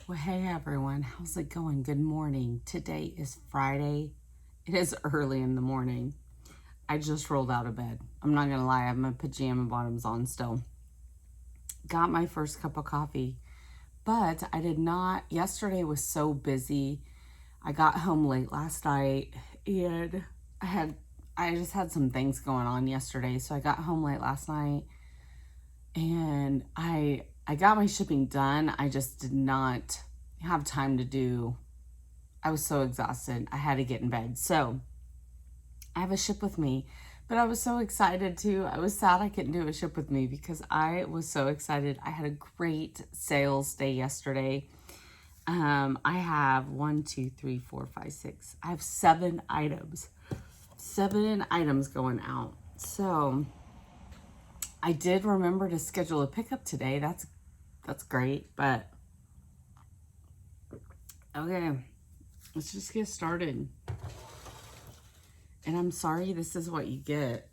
Well, hey everyone, how's it going? Good morning. Today is Friday. It is early in the morning. I just rolled out of bed. I'm not gonna lie, I have my pajama bottoms on still. Got my first cup of coffee, but I did not. Yesterday was so busy. I got home late last night and I just had some things going on yesterday, so I got home late last night and I got my shipping done. I just did not have time to do. I was so exhausted. I had to get in bed. So I have a ship with me, but I was so excited too. I was sad I couldn't do a ship with me because I was so excited. I had a great sales day yesterday. I have 1, 2, 3, 4, 5, 6. I have 7 items. 7 items going out. So I did remember to schedule a pickup today. That's great, but okay, let's just get started. And I'm sorry this is what you get.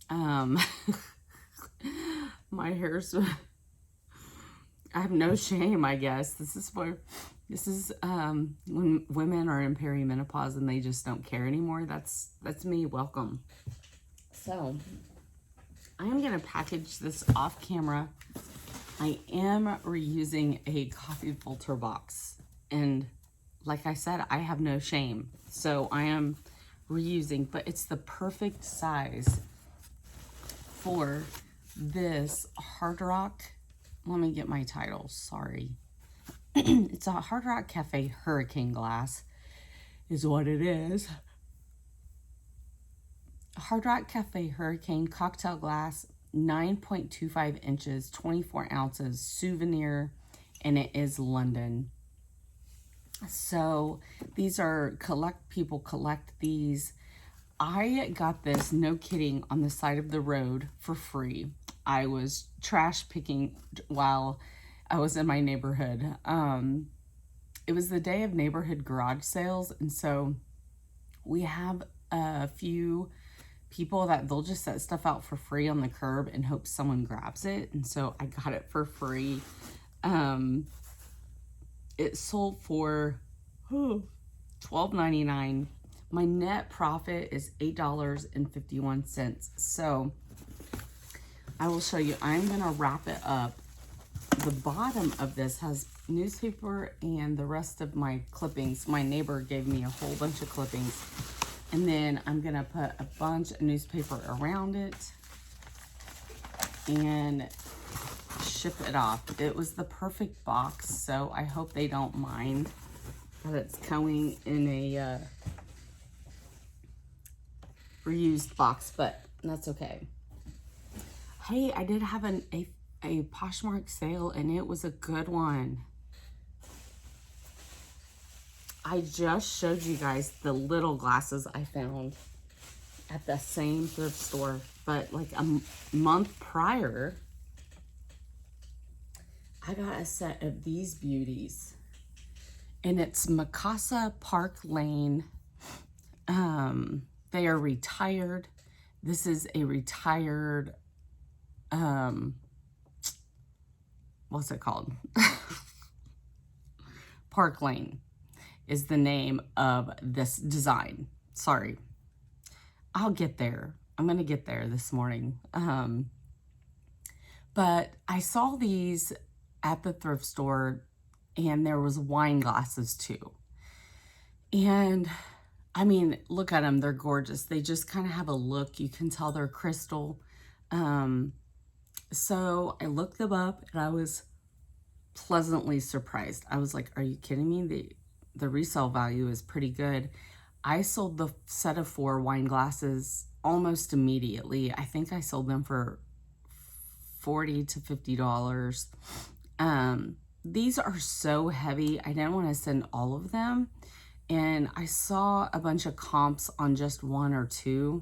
My hair's, I have no shame, I guess. This is when women are in perimenopause and they just don't care anymore. That's me. Welcome. So I am going to package this off camera. I am reusing a coffee filter box. And like I said, I have no shame. So I am reusing, but it's the perfect size for this Hard Rock. Let me get my title. Sorry. It's a Hard Rock Cafe Hurricane glass is what it is. Hard Rock Cafe Hurricane cocktail glass, 9.25 inches, 24 ounces, souvenir, and it is London. So these are people collect these. I got this, no kidding, on the side of the road for free. I was trash picking while I was in my neighborhood. It was the day of neighborhood garage sales, and so we have a few people that they'll just set stuff out for free on the curb and hope someone grabs it. And so I got it for free. It sold for $12.99. My net profit is $8.51. So I will show you. I'm going to wrap it up. The bottom of this has newspaper and the rest of my clippings. My neighbor gave me a whole bunch of clippings. And then I'm going to put a bunch of newspaper around it and ship it off. It was the perfect box, so I hope they don't mind that it's coming in a reused box, but that's okay. Hey, I did have a Poshmark sale, and it was a good one. I just showed you guys the little glasses I found at the same thrift store, but like a month prior, I got a set of these beauties, and it's Mikasa Park Lane. They are retired. This is a retired, what's it called? Park Lane is the name of this design. Sorry. I'll get there. I'm going to get there this morning. But I saw these at the thrift store, and there was wine glasses too. And I mean, look at them. They're gorgeous. They just kind of have a look. You can tell they're crystal. So I looked them up, and I was pleasantly surprised. I was like, are you kidding me? The resale value is pretty good. I sold the set of 4 wine glasses almost immediately. I think I sold them for $40 to $50. These are so heavy. I didn't want to send all of them. And I saw a bunch of comps on just 1 or 2.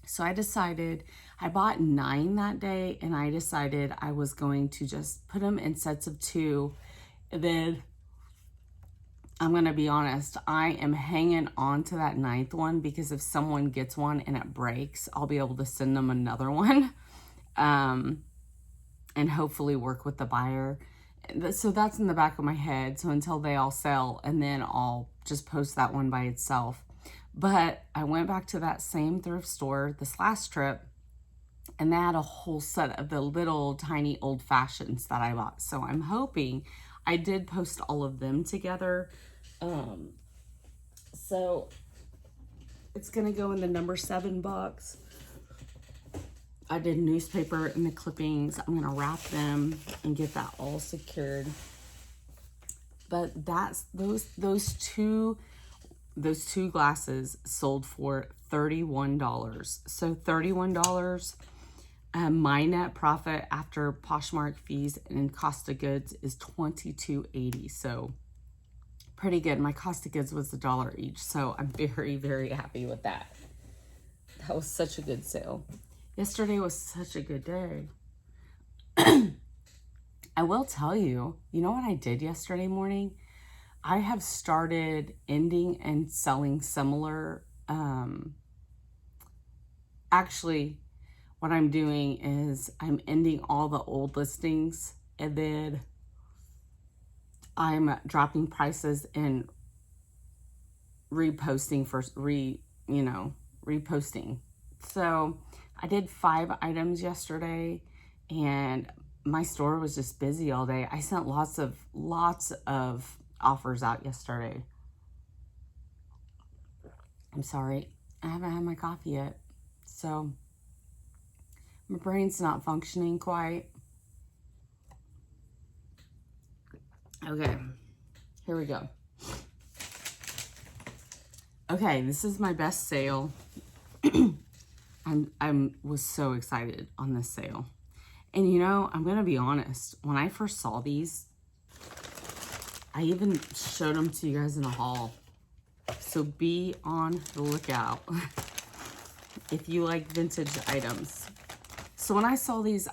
So I decided, I bought 9 that day, and I decided I was going to just put them in sets of 2. And then I'm going to be honest, I am hanging on to that 9th one because if someone gets one and it breaks, I'll be able to send them another one and hopefully work with the buyer. so that's in the back of my head. So until they all sell, and then I'll just post that one by itself. But I went back to that same thrift store this last trip, and they had a whole set of the little tiny old fashions that I bought. So I'm hoping, I did post all of them together. So it's gonna go in the number 7 box. I did newspaper and the clippings. I'm gonna wrap them and get that all secured. But that's those two glasses sold for $31. So $31. My net profit after Poshmark fees and cost of goods is $22.80. So pretty good. My cost of goods was $1 each. So I'm very, very happy with that. That was such a good sale. Yesterday was such a good day. I will tell you, you know what I did yesterday morning? I have started ending and selling similar. Actually, what I'm doing is I'm ending all the old listings, and then I'm dropping prices and reposting reposting. So I did 5 items yesterday, and my store was just busy all day. I sent lots of offers out yesterday. I'm sorry, I haven't had my coffee yet, so my brain's not functioning quite. Okay, here we go. Okay, this is my best sale. I was so excited on this sale. And you know, I'm gonna be honest, when I first saw these, I even showed them to you guys in a haul. So be on the lookout if you like vintage items. So when I saw these,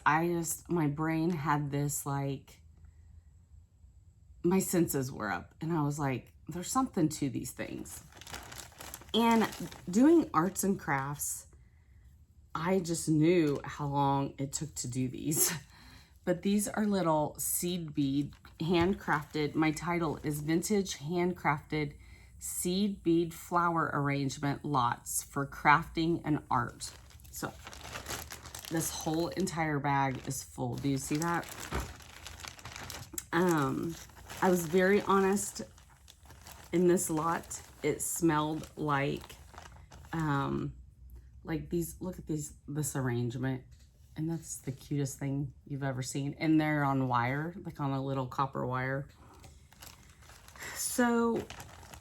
my brain had this, like, my senses were up, and I was like, there's something to these things. And doing arts and crafts, I just knew how long it took to do these. But these are little seed bead, handcrafted. My title is Vintage Handcrafted Seed Bead Flower Arrangement Lots for Crafting and Art. So this whole entire bag is full. Do you see that? I was very honest in this lot. It smelled like these, look at this arrangement. And that's the cutest thing you've ever seen. And they're on wire, like on a little copper wire. So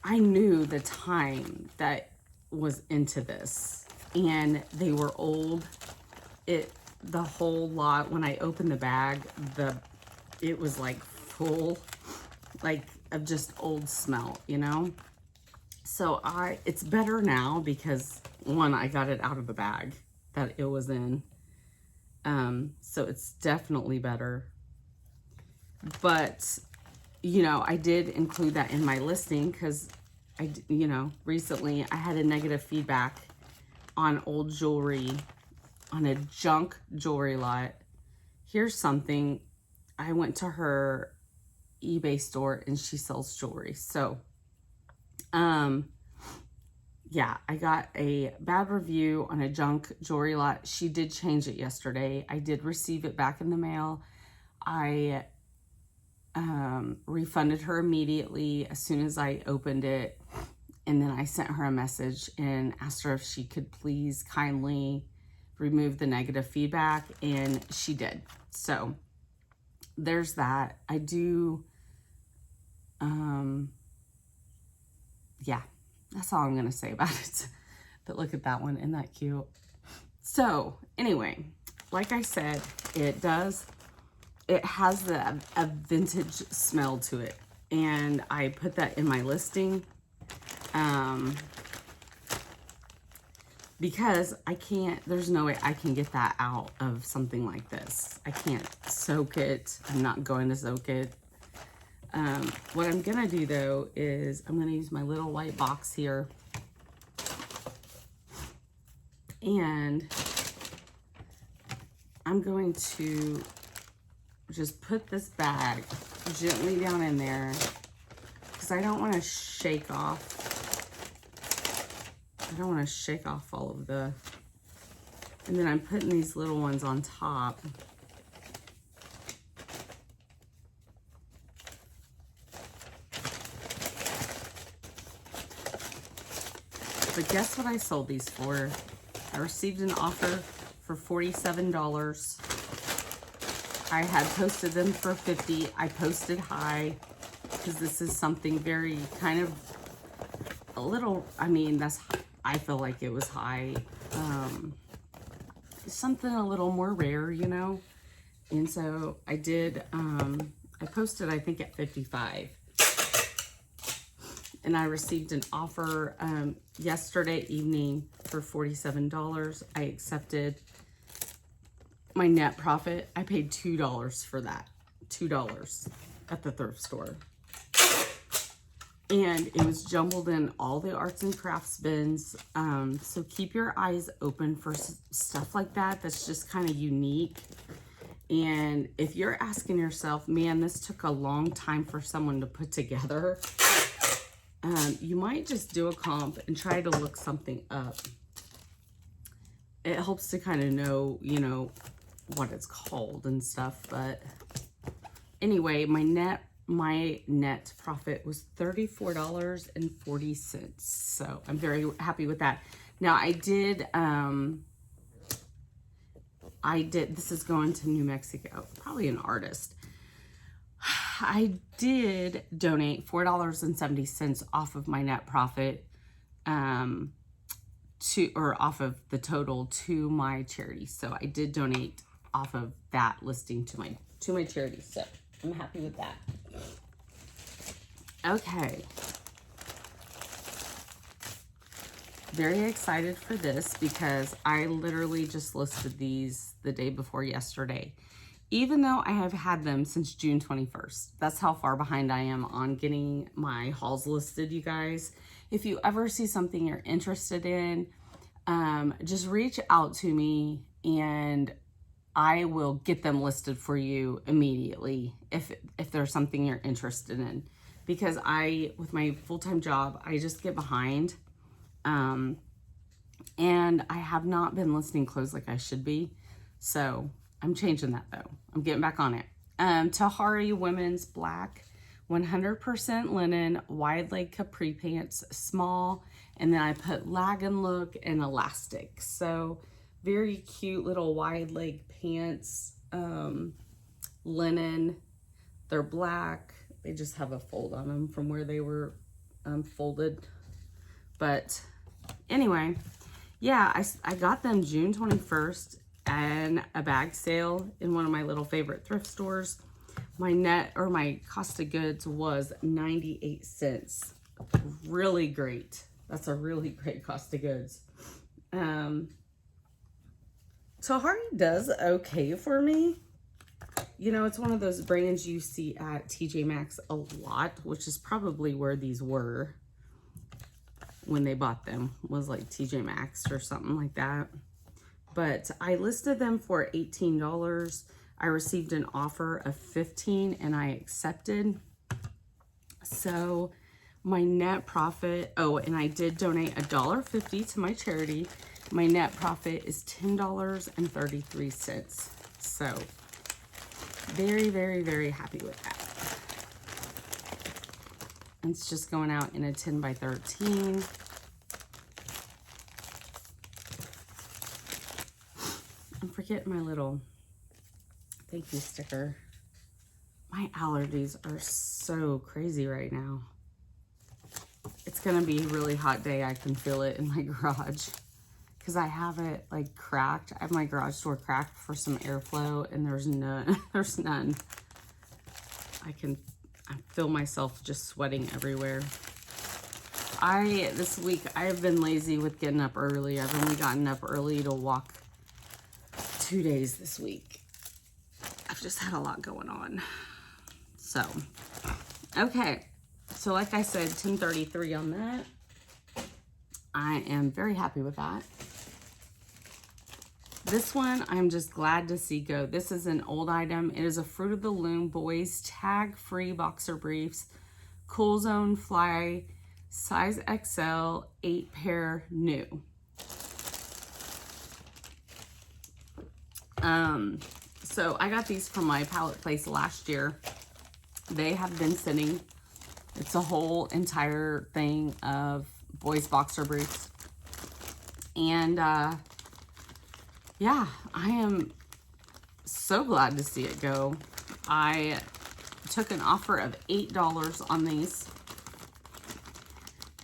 I knew the time that was into this, and they were old. The whole lot, when I opened the bag, it was like full, like, of just old smell, you know? So it's better now because, one, I got it out of the bag that it was in. So it's definitely better. But, you know, I did include that in my listing because recently I had a negative feedback on old jewelry, on a junk jewelry lot. Here's something. I went to her eBay store and she sells jewelry. So, yeah, I got a bad review on a junk jewelry lot. She did change it yesterday. I did receive it back in the mail. I refunded her immediately as soon as I opened it. And then I sent her a message and asked her if she could please kindly remove the negative feedback, and she did. So there's that. I do, yeah, that's all I'm going to say about it. But look at that one. Isn't that cute? So anyway, like I said, it has a vintage smell to it. And I put that in my listing. Because there's no way I can get that out of something like this. I can't soak it. I'm not going to soak it. What I'm going to do, though, is I'm going to use my little white box here. And I'm going to just put this bag gently down in there because I don't want to shake off. I don't want to shake off all of the, and then I'm putting these little ones on top. But guess what I sold these for? I received an offer for $47. I had posted them for $50. I posted high because this is something very kind of a little, I mean, I feel like it was high. Something a little more rare, you know? And so I did, I posted, I think at 55. And I received an offer yesterday evening for $47. I accepted my net profit. I paid $2 for that. $2 at the thrift store. And it was jumbled in all the arts and crafts bins. So keep your eyes open for stuff like that that's just kind of unique. And if you're asking yourself, man, this took a long time for someone to put together, you might just do a comp and try to look something up. It helps to kind of know, you know, what it's called and stuff. But anyway, my net profit was $34.40. So I'm very happy with that. Now I did, this is going to New Mexico, probably an artist. I did donate $4.70 off of my net profit, off of the total to my charity. So I did donate off of that listing to my charity. So I'm happy with that. Okay. Very excited for this because I literally just listed these the day before yesterday. Even though I have had them since June 21st. That's how far behind I am on getting my hauls listed, you guys. If you ever see something you're interested in, just reach out to me and I will get them listed for you immediately if there's something you're interested in. Because with my full-time job, I just get behind. And I have not been listing clothes like I should be. So I'm changing that though. I'm getting back on it. Tahari Women's Black, 100% linen, wide leg capri pants, small. And then I put Lagan look and elastic. So very cute little wide leg pants, linen. They're black. They just have a fold on them from where they were folded. But anyway, yeah, I got them June 21st and a bag sale in one of my little favorite thrift stores. My cost of goods was 98 cents. Really great. That's a really great cost of goods. Tahari does okay for me. You know, it's one of those brands you see at TJ Maxx a lot, which is probably where these were when they bought them, was like TJ Maxx or something like that. But I listed them for $18. I received an offer of $15 and I accepted. So my net profit, oh, and I did donate $1.50 to my charity. My net profit is $10.33. So very, very, very happy with that. It's just going out in a 10 by 13. I'm forgetting my little thank you sticker. My allergies are so crazy right now. It's gonna be a really hot day. I can feel it in my garage because I have it like cracked. I have my garage door cracked for some airflow and there's none. There's none. I feel myself just sweating everywhere. This week I have been lazy with getting up early. I've only gotten up early to walk 2 days this week. I've just had a lot going on. So, okay. So like I said, 1033 on that. I am very happy with that. This one, I'm just glad to see go. This is an old item. It is a Fruit of the Loom Boys tag-free boxer briefs. Cool Zone Fly, size XL, 8 pair, new. So I got these from my pallet place last year. They have been sitting. It's a whole entire thing of boys boxer briefs. And yeah, I am so glad to see it go. I took an offer of $8 on these.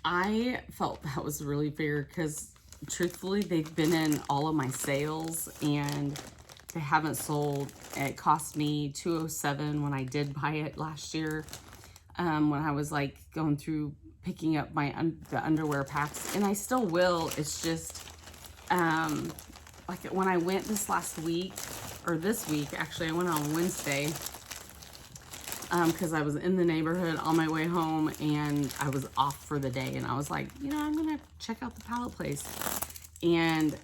I felt that was really fair because truthfully, they've been in all of my sales and they haven't sold. It cost me $207 when I did buy it last year, when I was like going through picking up my the underwear packs, and I still will. It's just like when I went this last week, or this week actually, I went on Wednesday because I was in the neighborhood on my way home and I was off for the day, and I was like, you know, I'm gonna check out the pallet place, and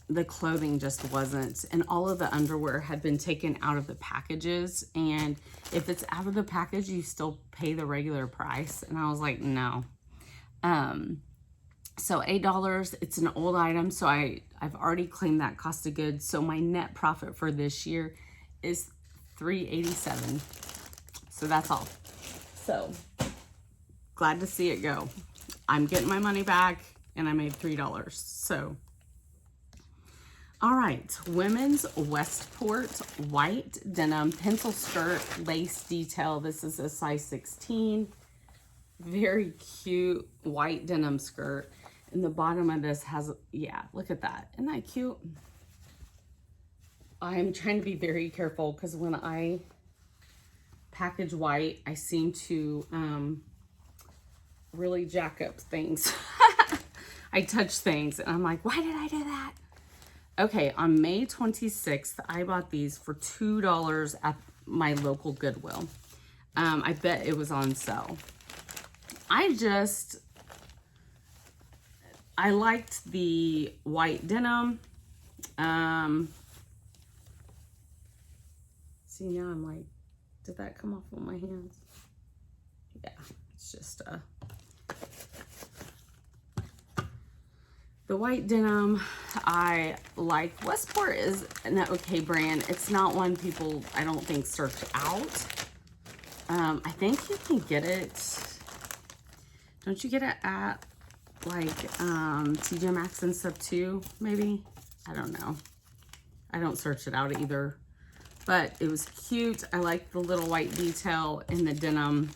the clothing just wasn't, and all of the underwear had been taken out of the packages, and if it's out of the package you still pay the regular price, and I was like, no. So $8, it's an old item, so I've already claimed that cost of goods, so my net profit for this year is $387. So that's all. So glad to see it go. I'm getting my money back and I made $3. So all right, women's Westport white denim pencil skirt lace detail. This is a size 16. Very cute white denim skirt. And the bottom of this has, yeah, look at that. Isn't that cute? I'm trying to be very careful because when I package white, I seem to really jack up things. I touch things and I'm like, why did I do that? Okay, on May 26th, I bought these for $2 at my local Goodwill. I bet it was on sale. I liked the white denim. See, now I'm like, did that come off on my hands? Yeah, it's just the white denim. I like. Westport is an okay brand. It's not one people, I don't think, search out. I think you can get it. Don't you get it at like TJ Maxx and stuff too? Maybe. I don't know. I don't search it out either. But it was cute. I like the little white detail in the denim.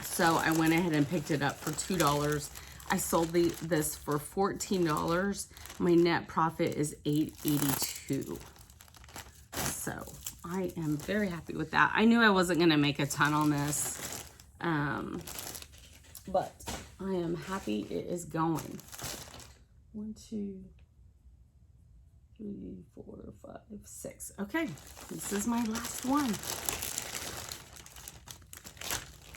So I went ahead and picked it up for $2. I sold this for $14. My net profit is $8.82. So I am very happy with that. I knew I wasn't going to make a ton on this. But I am happy it is going. 1, 2, 3, 4, 5, 6. Okay, this is my last one.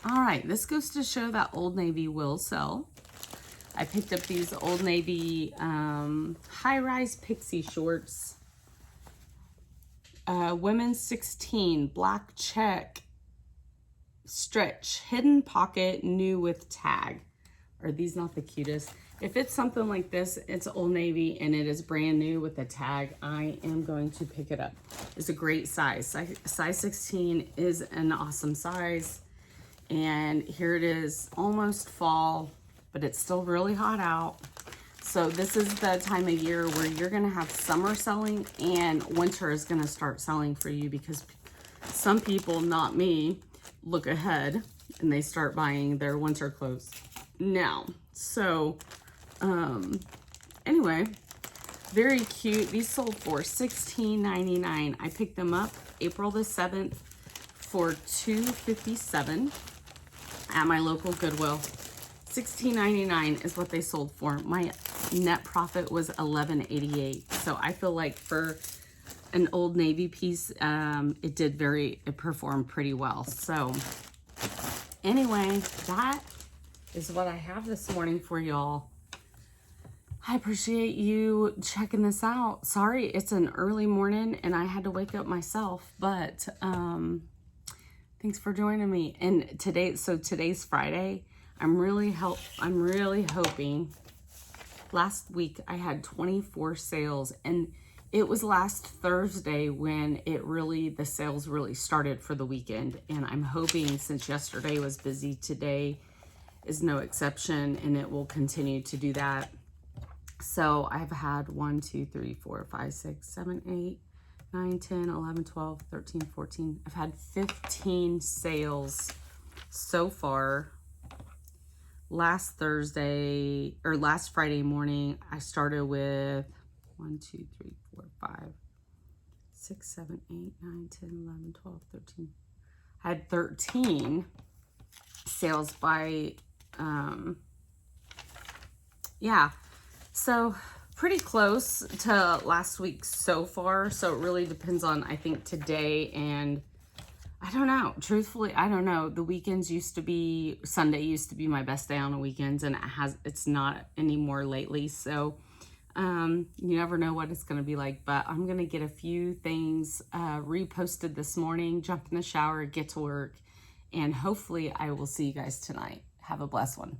All right, this goes to show that Old Navy will sell. I picked up these Old Navy high-rise pixie shorts. Women's 16, black check, stretch, hidden pocket, new with tag. Are these not the cutest? If it's something like this, it's Old Navy and it is brand new with a tag, I am going to pick it up. It's a great size. Size 16 is an awesome size. And here it is, almost fall, but it's still really hot out. So this is the time of year where you're gonna have summer selling and winter is gonna start selling for you, because some people, not me, look ahead and they start buying their winter clothes now. So anyway, very cute. These sold for $16.99. I picked them up April the 7th for $2.57 at my local Goodwill. $16.99 is what they sold for. My net profit was $11.88. So I feel like for an Old Navy piece, it performed pretty well. So anyway, that is what I have this morning for y'all. I appreciate you checking this out. Sorry, it's an early morning and I had to wake up myself, but thanks for joining me. And today's Friday. I'm really hoping. Last week I had 24 sales, and it was last Thursday when the sales really started for the weekend. And I'm hoping, since yesterday was busy, today is no exception, and it will continue to do that. So I've had 1, 2, 3, 4, 5, 6, 7, 8, 9, 10, 11, 12, 13, 14. I've had 15 sales so far. Last Friday morning, I started with 1, 2, 3, 4, 5, 6, 7, 8, 9, 10, 11, 12, 13. I had 13 sales by, so pretty close to last week so far. So it really depends on, I think, today, and I don't know. Truthfully, I don't know. The weekends Sunday used to be my best day on the weekends, and it's not anymore lately. So you never know what it's going to be like, but I'm going to get a few things reposted this morning, jump in the shower, get to work, and hopefully I will see you guys tonight. Have a blessed one.